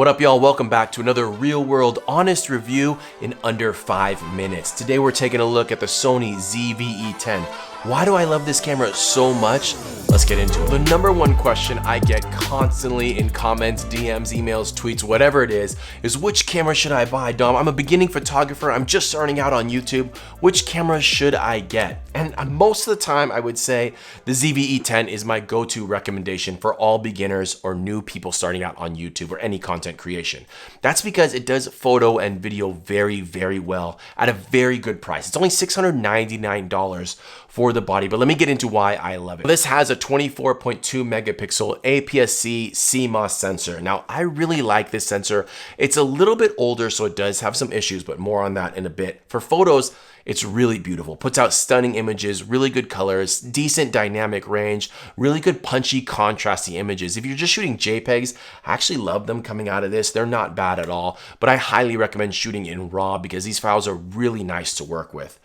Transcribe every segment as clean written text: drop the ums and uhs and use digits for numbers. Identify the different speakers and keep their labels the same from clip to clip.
Speaker 1: What up, y'all? Welcome back to another real world honest review in under 5 minutes. Today we're taking a look at the Sony ZVE10. Why do I love this camera so much? Let's get into it. The number one question I get constantly in comments, DMs, emails, tweets, whatever it is which camera should I buy? Dom, I'm a beginning photographer. I'm just starting out on YouTube. Which camera should I get? And most of the time I would say the ZVE10 is my go-to recommendation for all beginners or new people starting out on YouTube or any content creation. That's because it does photo and video very, very well at a very good price. It's only $699 for the body, but let me get into why I love it. This has a 24.2 megapixel APS-C CMOS sensor. Now, I really like this sensor. It's a little bit older, so it does have some issues, but more on that in a bit. For photos, it's really beautiful. Puts out stunning images, really good colors, decent dynamic range, really good punchy, contrasty images. If you're just shooting JPEGs, I actually love them coming out of this. They're not bad at all, but I highly recommend shooting in RAW because these files are really nice to work with.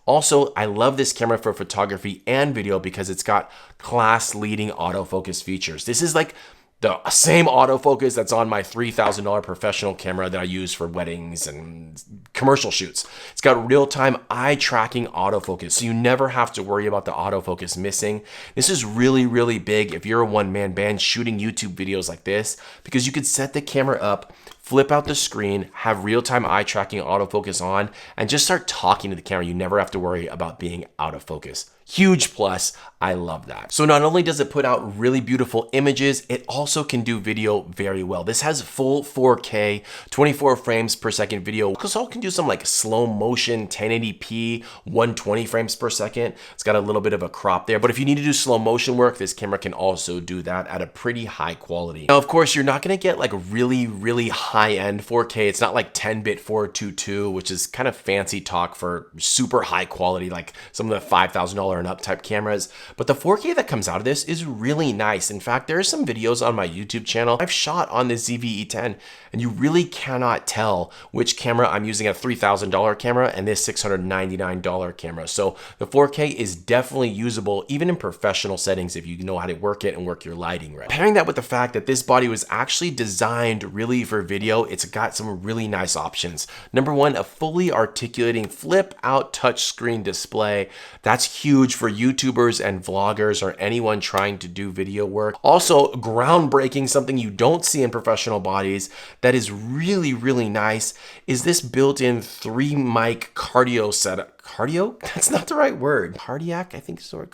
Speaker 1: Also, I love this camera for photography and video because it's got class-leading autofocus features. This is like the same autofocus that's on my $3,000 professional camera that I use for weddings and commercial shoots. It's got real-time eye tracking autofocus, so you never have to worry about the autofocus missing. This is really, really big if you're a one-man band shooting YouTube videos like this, because you could set the camera up, flip out the screen, have real-time eye tracking autofocus on, and just start talking to the camera. You never have to worry about being out of focus. Huge plus, I love that. So not only does it put out really beautiful images, it also can do video very well. This has full 4K, 24 frames per second video. It also can do some like slow motion, 1080p, 120 frames per second. It's got a little bit of a crop there, but if you need to do slow motion work, this camera can also do that at a pretty high quality. Now, of course, you're not gonna get like really, really high-end 4K. It's not like 10-bit 422, which is kind of fancy talk for super high quality, like some of the $5,000 and up type cameras, but the 4K that comes out of this is really nice. In fact, there are some videos on my YouTube channel I've shot on this ZVE10, and you really cannot tell which camera I'm using, a $3,000 camera and this $699 camera. So the 4K is definitely usable even in professional settings if you know how to work it and work your lighting right. Pairing that with the fact that this body was actually designed really for video, it's got some really nice options. Number one, a fully articulating flip out touchscreen display. That's huge for YouTubers and vloggers or anyone trying to do video work. Also, groundbreaking, something you don't see in professional bodies that is really, really nice, is this built-in 3-mic cardio setup. Cardio? That's not the right word. Cardiac, I think is the word.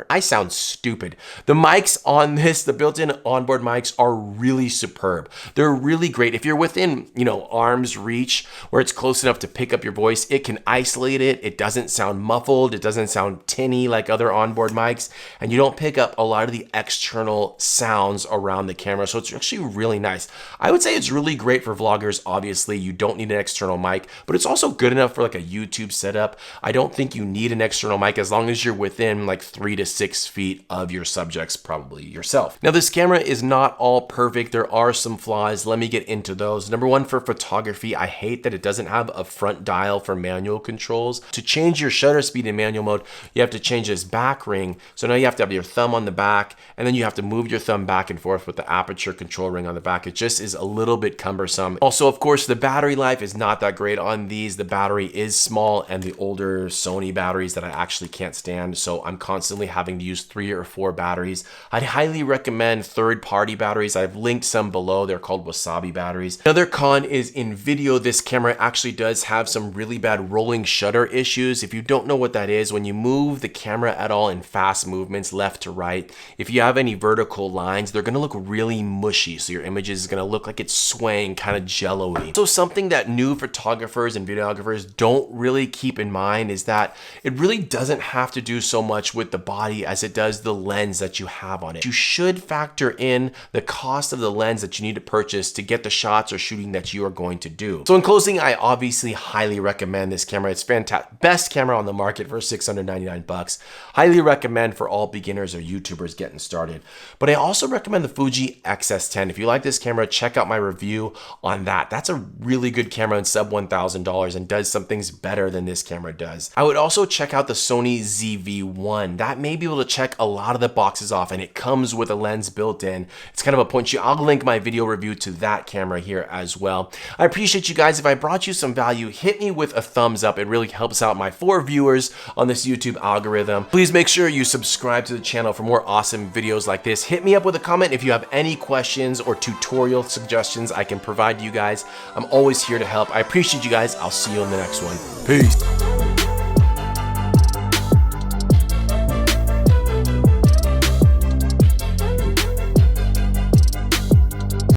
Speaker 1: I sound stupid. The mics on this, the built-in onboard mics, are really superb. They're really great. If you're within, arm's reach where it's close enough to pick up your voice, it can isolate it. It doesn't sound muffled. It doesn't sound tinny like other onboard mics, and you don't pick up a lot of the external sounds around the camera. So it's actually really nice. I would say it's really great for vloggers. Obviously, you don't need an external mic, but it's also good enough for like a YouTube setup. I don't think you need an external mic as long as you're within like 3 to 6 feet of your subjects, probably yourself. Now, this camera is not all perfect. There are some flaws. Let me get into those. Number one, for photography, I hate that it doesn't have a front dial for manual controls. To change your shutter speed in manual mode, you have to change this back ring. So now you have to have your thumb on the back, and then you have to move your thumb back and forth with the aperture control ring on the back. It just is a little bit cumbersome. Also, of course, the battery life is not that great on these. The battery is small, and the older Sony batteries that I actually can't stand, so I'm constantly having to use 3 or 4 batteries. I'd highly recommend third-party batteries. I've linked some below. They're called Wasabi batteries. Another con is in video, this camera actually does have some really bad rolling shutter issues. If you don't know what that is, when you move the camera at all in fast movements left to right, if you have any vertical lines, they're gonna look really mushy, so your image is gonna look like it's swaying kind of jello-y. So something that new photographers and videographers don't really keep in mind is that it really doesn't have to do so much with the body as it does the lens that you have on it. You should factor in the cost of the lens that you need to purchase to get the shots or shooting that you are going to do. So in closing, I obviously highly recommend this camera. It's fantastic. Best camera on the market for $699. Highly recommend for all beginners or YouTubers getting started. But I also recommend the Fuji XS10. If you like this camera, check out my review on that. That's a really good camera in sub $1,000 and does some things better than this camera does. I would also check out the Sony ZVE10. That may be able to check a lot of the boxes off, and it comes with a lens built in. It's kind of a point shoot. I'll link my video review to that camera here as well. I appreciate you guys. If I brought you some value, hit me with a thumbs up. It really helps out my 4 viewers on this YouTube algorithm. Please make sure you subscribe to the channel for more awesome videos like this. Hit me up with a comment if you have any questions or tutorial suggestions I can provide you guys. I'm always here to help. I appreciate you guys. I'll see you in the next one. Peace.